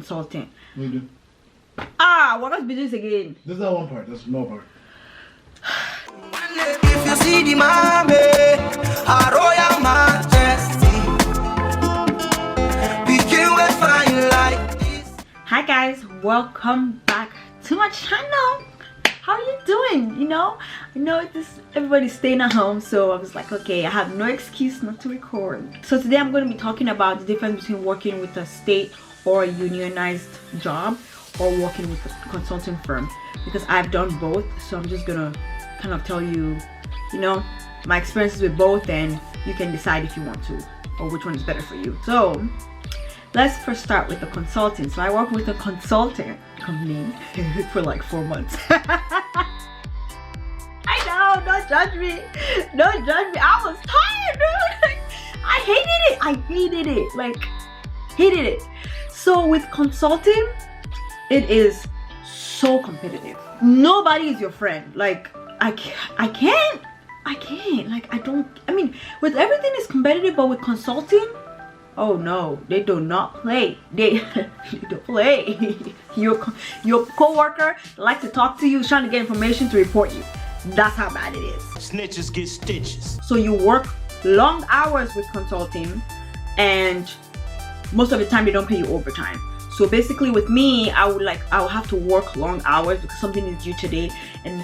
Consulting. We do. What else be this again? This is not one part. That's more part. If you see the mommy, our royal majesty, begin with fine like this. Hi guys, welcome back to my channel. How are you doing? I know everybody's staying at home, so I was like, okay, I have no excuse not to record. So today I'm going to be talking about the difference between working with a state or a unionized job or working with a consulting firm, because I've done both. So I'm just gonna kind of tell you, my experiences with both, and you can decide if you want to or which one is better for you. So let's first start with the consulting. So I worked with a consulting company for like 4 months. I know, don't judge me. Don't judge me. I was tired, dude. I hated it. So with consulting, it is so competitive. Nobody is your friend. Like, I can't. With everything is competitive, but with consulting, oh no, they do not play. They don't play. Your co-worker likes to talk to you, trying to get information to report you. That's how bad it is. Snitches get stitches. So you work long hours with consulting, and most of the time they don't pay you overtime. So basically with me, I would have to work long hours because something is due today, and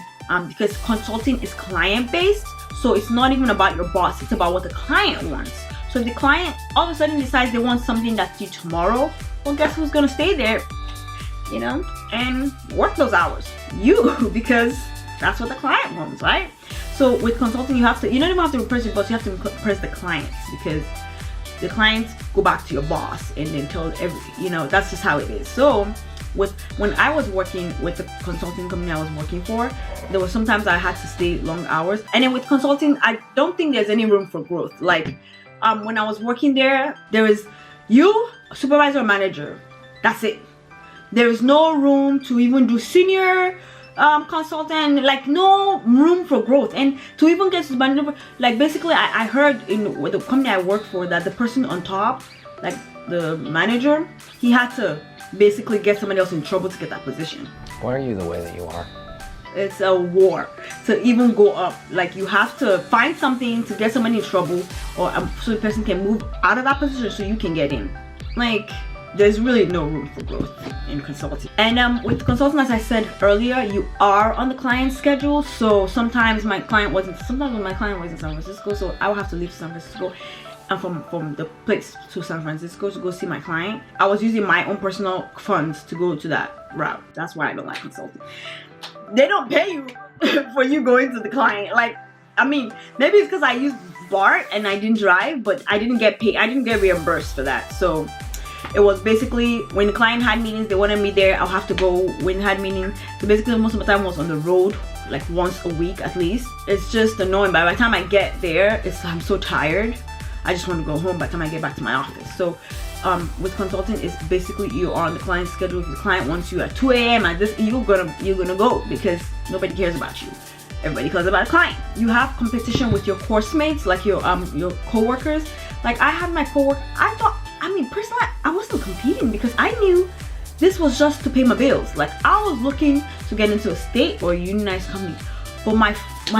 because consulting is client based, so it's not even about your boss, it's about what the client wants. So if the client all of a sudden decides they want something that's due tomorrow, well, guess who's gonna stay there, and work those hours? You, because that's what the client wants, right? So with consulting, you don't even have to impress your boss, you have to impress the clients, because the clients go back to your boss and then tell that's just how it is. So when I was working with the consulting company I was working for, there was sometimes I had to stay long hours. And then with consulting, I don't think there's any room for growth. Like when I was working there is you, supervisor, manager. That's it. There is no room to even do senior consultant, like no room for growth. And to even get to the manager, like basically I heard with the company I worked for that the person on top, like the manager, he had to basically get somebody else in trouble to get that position. Why are you the way that you are? It's a war to even go up. Like you have to find something to get somebody in trouble, or so the person can move out of that position so you can get in. Like there's really no room for growth in consulting. And with consulting, as I said earlier, you are on the client's schedule. So sometimes when my client was in San Francisco, so I would have to leave San Francisco and from the place to San Francisco to go see my client. I was using my own personal funds to go to that route. That's why I don't like consulting. They don't pay you for you going to the client. Maybe it's because I used BART and I didn't drive, but I didn't get paid. I didn't get reimbursed for that. So it was basically when the client had meetings, they wanted me there, I'll have to go when they had meetings. So basically most of the time I was on the road, like once a week at least. It's just annoying. By the time I get there, I'm so tired. I just want to go home by the time I get back to my office. So with consulting, it's basically you're on the client's schedule. If the client wants you at 2 a.m. at this, you're gonna go, because nobody cares about you. Everybody cares about a client. You have competition with your course mates, like your co-workers. Like I had my co-worker, personally, I wasn't competing because I knew this was just to pay my bills. Like I was looking to get into a state or a unionized company. But my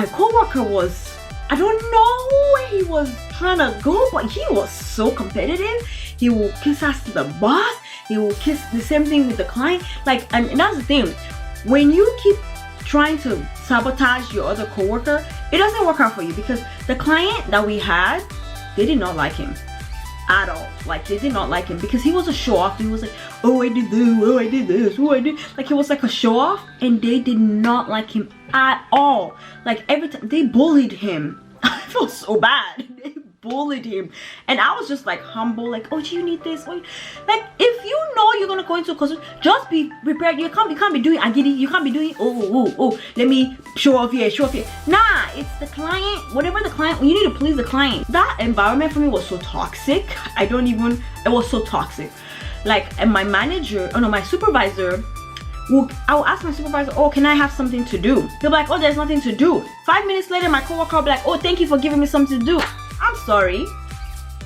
co-worker was, I don't know where he was trying to go, but he was so competitive. He will kiss ass to the boss. He will kiss the same thing with the client. And that's the thing. When you keep trying to sabotage your other co-worker, it doesn't work out for you, because the client that we had, they did not like him at all. Like they did not like him because he was a show off. He was like, oh, I did this, oh, I did this, oh, I did. Like he was like a show off, and they did not like him at all. Like every time they bullied him. I felt so bad. They bullied him, and I was just like humble, like, oh, do you need this? Like if you know you're gonna go into a concert, just be prepared. You can't be doing you can't be doing oh, let me show off here. Nah, it's the client. Whatever the client, you need to please the client. That environment for me was so toxic. It was so toxic. And my my supervisor, I will ask my supervisor, oh, can I have something to do? He'll be like, oh, there's nothing to do. 5 minutes later, my coworker will be like, oh, thank you for giving me something to do. I'm sorry.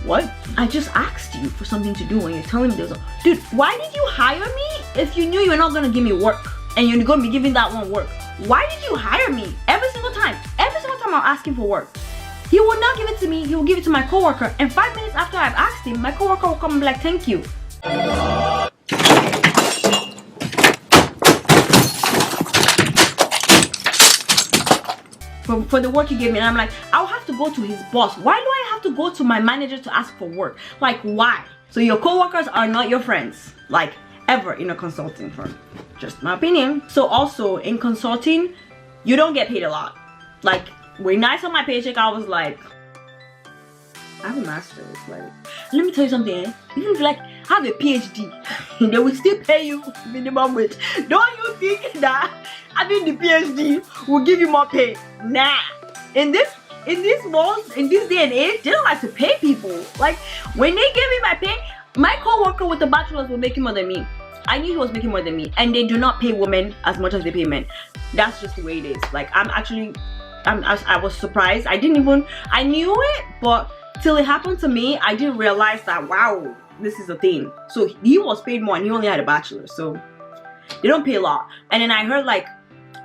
what? I just asked you for something to do and you're telling me there's a... Dude, why did you hire me if you knew you were not gonna give me work and you're gonna be giving that one work? Why did you hire me? Every single time I'm asking for work, he will not give it to me. He will give it to my coworker, and 5 minutes after I've asked him, my coworker will come and be like, thank you. For the work he gave me. And I'm like, I'll have to go to his boss. Why do I have to go to my manager to ask for work? Like, why? So your coworkers are not your friends, like, ever in a consulting firm. Just my opinion. So also in consulting, you don't get paid a lot. Like, when I saw my paycheck, I was like, I have a master's. Like, let me tell you something, eh? Even if you like have a PhD, they will still pay you minimum wage. Don't you think that having the PhD will give you more pay? Nah. In this world, in this day and age, they don't like to pay people. Like, when they gave me my pay, my co-worker with the bachelor's was making more than me. I knew he was making more than me, and they do not pay women as much as they pay men. That's just the way it is. Like, I was surprised. I knew it, but till it happened to me, I didn't realize that, wow, this is a thing. So he was paid more and he only had a bachelor's, so they don't pay a lot. And then I heard, like,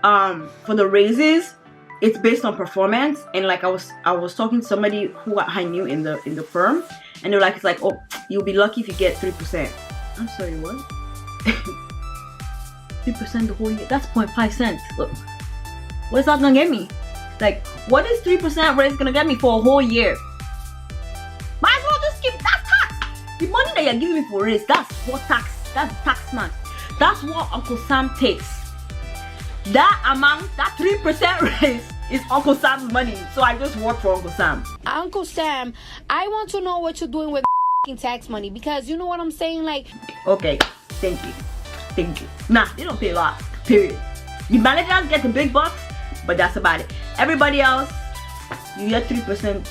for the raises, it's based on performance. And like I was talking to somebody who I knew in the firm, and they were like, it's like, oh, you'll be lucky if you get 3%. I'm sorry, what? 3% the whole year? That's 0.5 cents. Look, what's that gonna get me? Like, what is 3% raise gonna get me for a whole year? Might as well just keep that tax. The money that you're giving me for raise, that's what tax. That's tax man. That's what Uncle Sam takes. That amount, that 3% raise is Uncle Sam's money. So I just work for Uncle Sam. Uncle Sam, I want to know what you're doing with tax money, because you know what I'm saying, like. Okay, thank you. Nah, they don't pay a lot, period. The managers get the big bucks, but that's about it. Everybody else, you get 3%.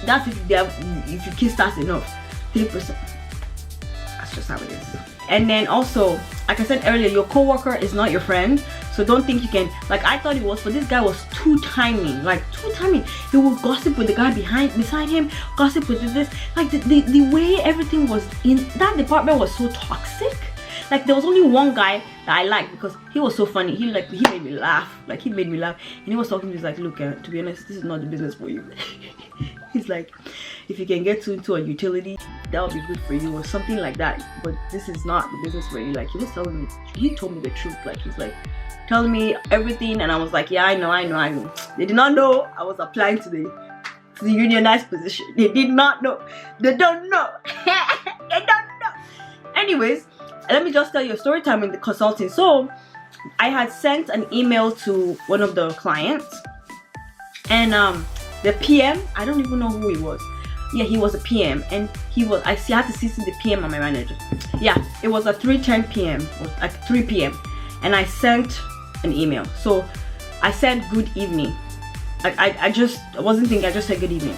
That's if you kiss fast enough. 3%. That's just how it is. And then also, like I said earlier, your coworker is not your friend, so don't think you can. Like, I thought it was, but this guy was too timing. He would gossip with the guy beside him, gossip with this. Like, the way everything was in that department was so toxic. Like, there was only one guy that I liked because he was so funny. He made me laugh. Like, he made me laugh. And he was talking to me, he's like, look, to be honest, this is not the business for you. He's like, if you can get into a utility, that would be good for you, or something like that. But this is not the business for you. Like, he was telling me, he told me the truth. Like, he's like telling me everything, and I was like, yeah, I know. They did not know I was applying to the unionized position. They did not know. They don't know. They don't know. Anyways, let me just tell you a story time in the consulting. So I had sent an email to one of the clients, and the PM, I don't even know who he was. Yeah, he was a PM, and I had to CC the PM on my manager. Yeah, it was at 3:10 p.m. or like 3 p.m. and I sent an email. So I said good evening. I wasn't thinking, I just said good evening.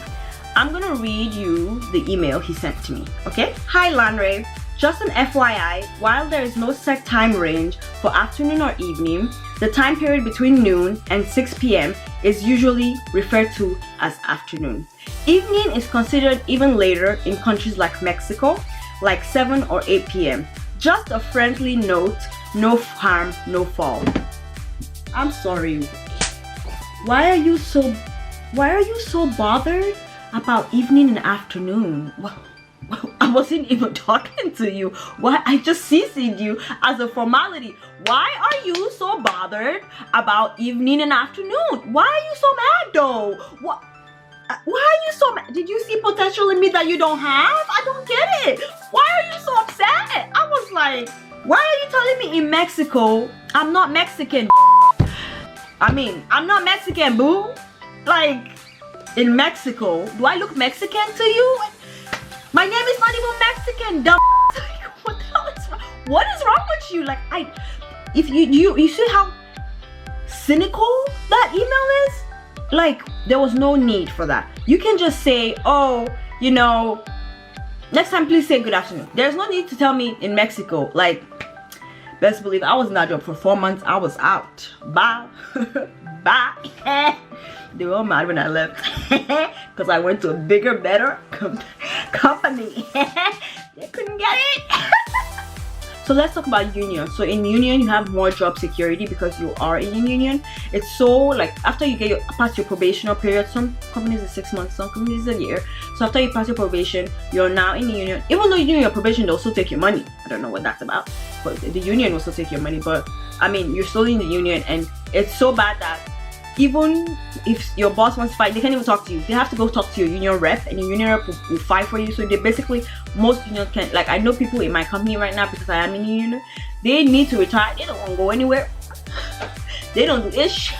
I'm gonna read you the email he sent to me, okay? Hi Lanre, just an FYI, while there is no set time range for afternoon or evening, the time period between noon and 6 p.m. is usually referred to as afternoon. Evening is considered even later in countries like Mexico, like 7 or 8 p.m. Just a friendly note, no harm, no foul. I'm sorry. Why are you so bothered about evening and afternoon? I wasn't even talking to you. Why? I just CC'd you as a formality. Why are you so bothered about evening and afternoon? Why are you so mad though? What? Why are you so mad? Did you see potential in me that you don't have? I don't get it. Why are you so upset? I was like, why are you telling me in Mexico? I'm not Mexican. I mean, I'm not Mexican, boo. Like, in Mexico, do I look Mexican to you? My name is not even Mexican, dumb. What the hell is wrong? What is wrong with you? Like, if you see how cynical that email is? Like, there was no need for that. You can just say, oh, you know, next time please say good afternoon. There's no need to tell me in Mexico. Like, best believe I was in that job for 4 months. I was out. Bye. bye. They were all mad when I left because I went to a bigger, better company. They couldn't get it. So let's talk about union. So in union, you have more job security because you are in union. It's so like after you get past your probational period, some companies is 6 months, some companies is a year. So after you pass your probation, you're now in the union. Even though you're doing your probation, they'll still take your money. I don't know what that's about, but the union will still take your money. But I mean, you're still in the union, and it's so bad that even if your boss wants to fight, they can't even talk to you. They have to go talk to your union rep, and your union rep will fight for you. So they basically, most unions can, like I know people in my company right now because I am in the union, they need to retire. They don't want to go anywhere. They don't do ish,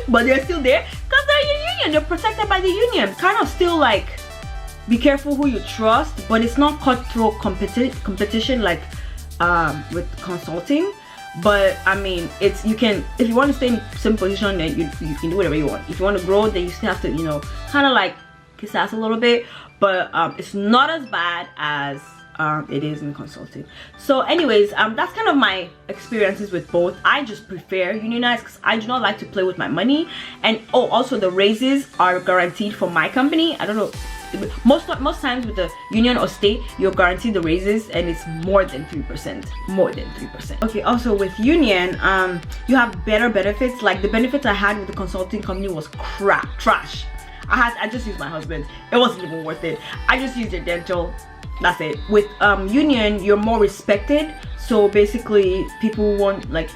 but they're still there because they're in the union. They're protected by the union. Kind of still like, be careful who you trust, but it's not cutthroat competition like with consulting. But I mean, it's, you can, if you want to stay in same position, then you can do whatever you want. If you want to grow, then you still have to, you know, kind of like kiss ass a little bit. But it's not as bad as it is in consulting. So anyways, that's kind of my experiences with both. I just prefer unionized because I do not like to play with my money. And oh, also the raises are guaranteed for my company. I don't know, most times with the union or state, you're guaranteed the raises, and it's more than 3%. More than 3%. Okay, also with union, you have better benefits. Like the benefits I had with the consulting company was trash. I just used my husband. It wasn't even worth it. I just used your dental. That's it. With union, you're more respected. So basically, people want, like,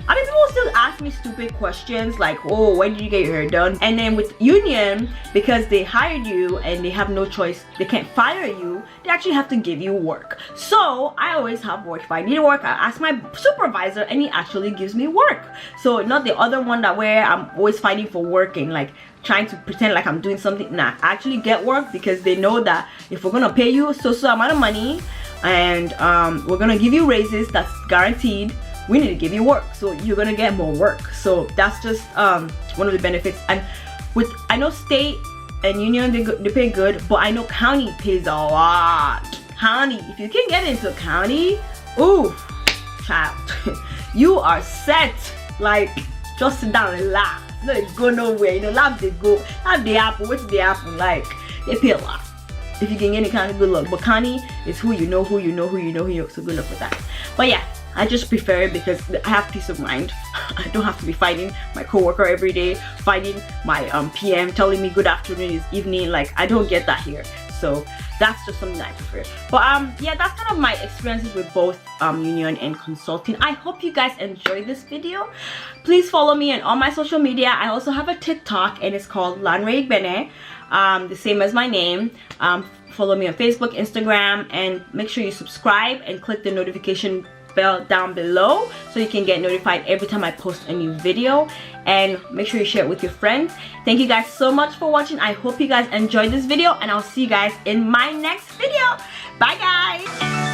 I mean, people still ask me stupid questions like, oh, when did you get your hair done? And then with union, because they hired you and they have no choice, they can't fire you, they actually have to give you work. So I always have work. If I need work, I ask my supervisor and he actually gives me work. So not the other one that where I'm always fighting for work and like trying to pretend like I'm doing something. Nah, I actually get work because they know that if we're gonna pay you so amount of money and we're gonna give you raises, that's guaranteed, we need to give you work, so you're gonna get more work. So that's just one of the benefits. And with, I know state and union, they pay good, but I know county pays a lot. County, if you can get into county, ooh, child, you are set. Like, just sit down and laugh. No, they go nowhere. You know, laugh they go. Laugh they happen. What's they happen? Like, they pay a lot. If you can get any kind of good luck, but county is who you know. So good luck with that. But yeah, I just prefer it because I have peace of mind. I don't have to be fighting my coworker every day, fighting my PM telling me good afternoon is evening. Like, I don't get that here. So that's just something I prefer. But yeah, that's kind of my experiences with both union and consulting. I hope you guys enjoyed this video. Please follow me on all my social media. I also have a TikTok and it's called Lanre, the same as my name. Follow me on Facebook, Instagram, and make sure you subscribe and click the notification bell down below so you can get notified every time I post a new video. And make sure you share it with your friends. Thank you guys so much for watching. I hope you guys enjoyed this video, and I'll see you guys in my next video. Bye guys.